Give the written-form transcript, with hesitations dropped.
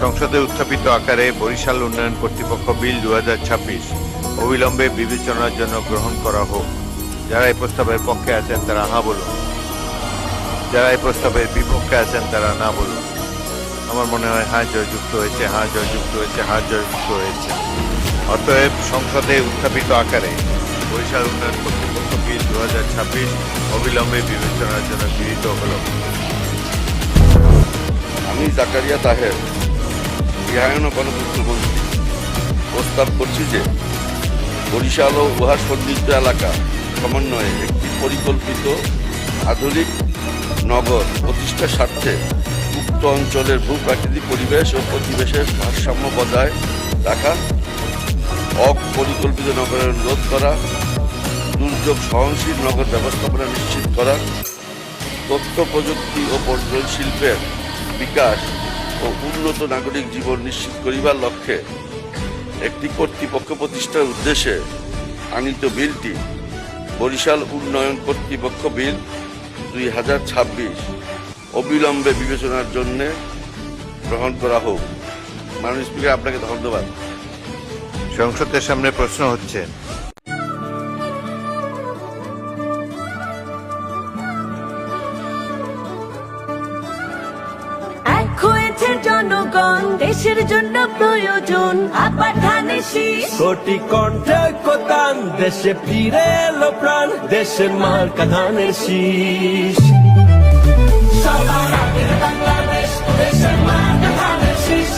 সংসদে উত্থাপিত আকারে বরিশাল উন্নয়ন কর্তৃপক্ষ বিল 2026 অবিলম্বে বিবেচনার জন্য গ্রহণ করা হোক। যারা এই প্রস্তাবের পক্ষে আছেন তারা হ্যাঁ বলুন, যারা এই প্রস্তাবের বিপক্ষে আছেন তারা না বলুন। আমার মনে হয় হ্যাঁ জয়যুক্ত হয়েছে, হ্যাঁ জয়যুক্ত হয়েছে, হ্যাঁ জয়যুক্ত হয়েছে। অতএব সংসদে উত্থাপিত আকারে বরিশাল উন্নয়ন কর্তৃপক্ষ বিল 2026 অবিলম্বে বিবেচনার জন্য গৃহীত হল। আমি জাকারিয়া তাহের, গৃহায়ন ও গণপূর্ত মন্ত্রী, প্রস্তাব করছি যে বরিশাল ও উহার সন্নিহিত এলাকা সমন্বয়ে একটি পরিকল্পিত আধুনিক নগর প্রতিষ্ঠার স্বার্থে উক্ত অঞ্চলের ভূপ্রাকৃতিক পরিবেশ ও পরিবেশের ভারসাম্য বজায় রাখা, অপরিকল্পিত নগরের রোধ করা, দুর্যোগ সহনশীল নগর ব্যবস্থাপনা নিশ্চিত করা, তথ্য প্রযুক্তি ও পর্যটন শিল্পের বিকাশ ও উন্নত নাগরিক জীবন নিশ্চিত করিবার লক্ষ্যে একটি কর্তৃপক্ষ প্রতিষ্ঠার উদ্দেশ্যে আনিত বিলটি বরিশাল উন্নয়ন কর্তৃপক্ষ বিল 2026 অবিলম্বে বিবেচনার জন্য গ্রহণ করা হোক। মাননীয় স্পিকার, আপনাকে ধন্যবাদ। সংসদের সামনে প্রশ্ন হচ্ছে, হয়েছে জনগণ, দেশের জন্য প্রয়োজন আবার ধানের শীষ। কোটি কণ্ঠে কোতান, দেশে ফিরে এলো প্রাণ, দেশের মার্কা ধানের শীষ। সবার আগে বাংলাদেশ, দেশের মার্কা ধানের শীষ।